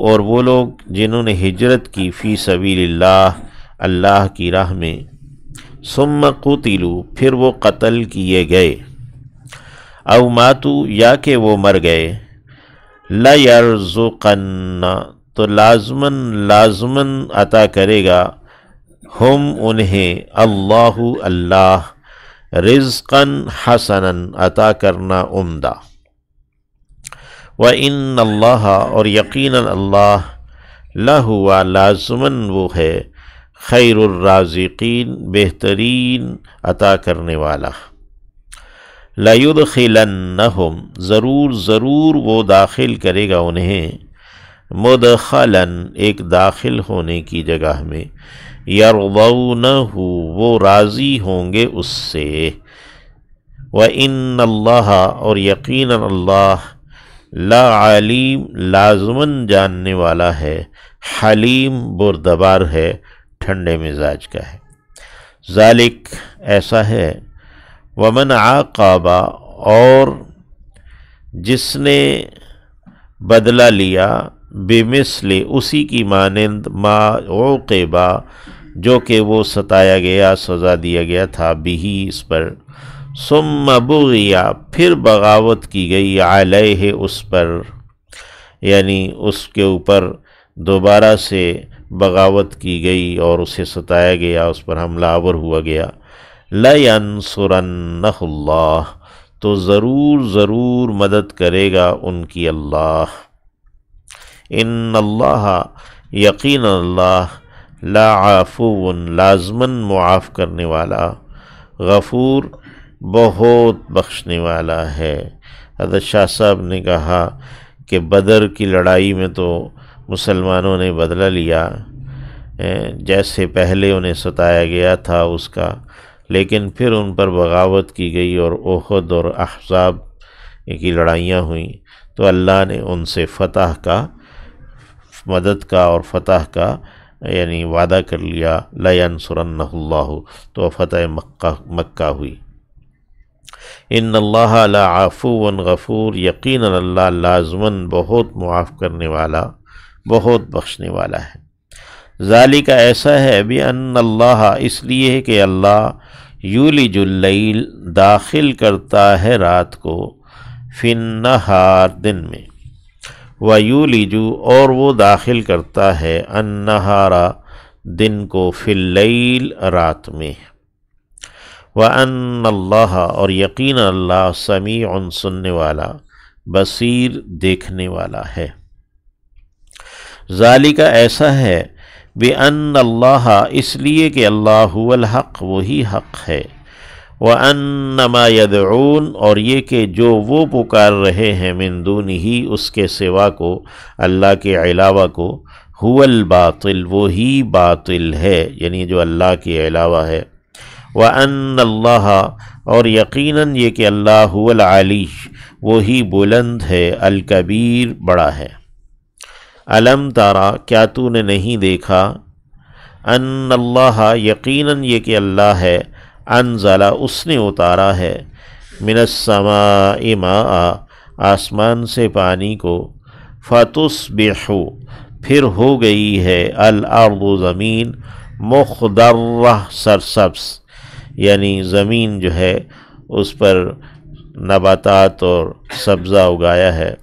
اور وہ لوگ جنہوں نے ہجرت کی فی سبیل اللہ، اللہ کی راہ میں، ثم قتلوا پھر وہ قتل کیے گئے، او ماتوا یا کہ وہ مر گئے، لیرزقن تو لازماً عطا کرے گا ہم انہیں اللہ اللہ رزقاً حسناً عطا کرنا عمدہ، وَإِنَّ اللَّهَ اور یقیناً اللہ لَهُوَ لازماً وہ ہے خیر الرازقین بہترین عطا کرنے والا، لَيُدْخِلَنَّهُمْ ضرور وہ داخل کرے گا انہیں، مدخلاً ایک داخل ہونے کی جگہ میں، یرضونہ وہ راضی ہوں گے اس سے، وَإِنَّ اللَّهَ اور یقیناً اللہ لا علیم لازماً جاننے والا ہے، حلیم بردبار ہے، ٹھنڈے مزاج کا ہے، ذالک ایسا ہے، ومن عاقب اور جس نے بدلہ لیا، بمثل اسی کی مانند، ما عوقبہ جو کہ وہ ستایا گیا، سزا دیا گیا تھا، بھی اس پر، ثم بغی پھر بغاوت کی گئی، علیہ اس پر، یعنی اس کے اوپر دوبارہ سے بغاوت کی گئی اور اسے ستایا گیا، اس پر حملہ آور ہوا گیا، لَيَنْصُرَنَّهُ اللَّهُ تو ضرور مدد کرے گا ان کی اللہ، ان اللہ یقینا اللہ لعفو لازماً معاف کرنے والا، غفور بہت بخشنے والا ہے۔ حضرت شاہ صاحب نے کہا کہ بدر کی لڑائی میں تو مسلمانوں نے بدلہ لیا، جیسے پہلے انہیں ستایا گیا تھا اس کا، لیکن پھر ان پر بغاوت کی گئی اور احد اور احزاب کی لڑائیاں ہوئیں، تو اللہ نے ان سے فتح کا، مدد کا اور فتح کا یعنی وعدہ کر لیا، لَيَنْصُرَنَّهُ اللَّهُ تو فتح مکہ ہوئی۔ ان اللہ لعفو غفور یقیناً اللہ لازماً بہت معاف کرنے والا، بہت بخشنے والا ہے۔ ذالک ایسا ہے بِأَنَّ اللہ اس لیے کہ اللہ یولج اللیل داخل کرتا ہے رات کو، فی النہار دن میں، ویولج اور وہ داخل کرتا ہے النہار دن کو، فی اللیل رات میں، وَأَنَّ اللَّهَ اور یقین اللہ سمیع سننے والا، بصیر دیکھنے والا ہے۔ ذالک ایسا ہے بِأَنَّ اللَّهَ اس لیے کہ اللہ هو الحق وہی حق ہے، وَأَنَّ مَا يَدْعُونَ اور یہ کہ جو وہ پکار رہے ہیں، من دونہ اس کے سوا کو، اللہ کے علاوہ کو، هو الباطل وہی باطل ہے، یعنی جو اللہ کے علاوہ ہے، وَأَنَّ اللَّهَ اور یقیناً یہ کہ اللہ هو العلی وہی بلند ہے، الکبیر بڑا ہے۔ الم تارا کیا تو نے نہیں دیکھا، ان اللہ یقیناً یہ کہ اللہ ہے، انزل اس نے اتارا ہے، من السماء ماء آسمان سے پانی کو، فتصبح پھر ہو گئی ہے، الارض زمین، مخضرہ سرسبز یعنی زمین جو ہے اس پر نباتات اور سبزہ اگایا ہے،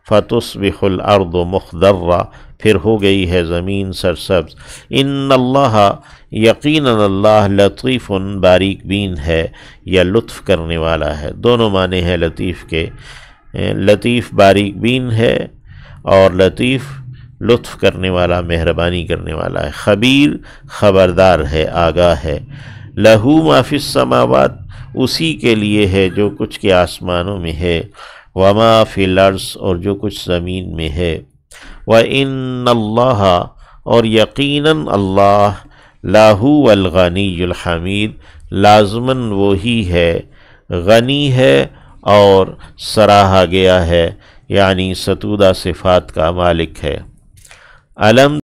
فتصبح الارض مخضرہ پھر ہو گئی ہے زمین سرسبز، ان اللہ یقیناً اللہ لطیف باریک بین ہے یا لطف کرنے والا ہے، دونوں معنی ہیں لطیف کے، لطیف باریک بین ہے اور لطیف لطف کرنے والا، مہربانی کرنے والا ہے، خبیر خبردار ہے، آگاہ ہے، لہو ما فی السماوات اسی کے لیے ہے جو کچھ کے آسمانوں میں ہے، وما فی الارض اور جو کچھ زمین میں ہے، وَإِنَّ اللَّهَ اور یقیناً اللہ لَهُوَ الْغَنِيُّ الْحَمِيدُ لازماً وہی ہے، غنی ہے اور سراہا گیا ہے، یعنی ستودہ صفات کا مالک ہے۔ الم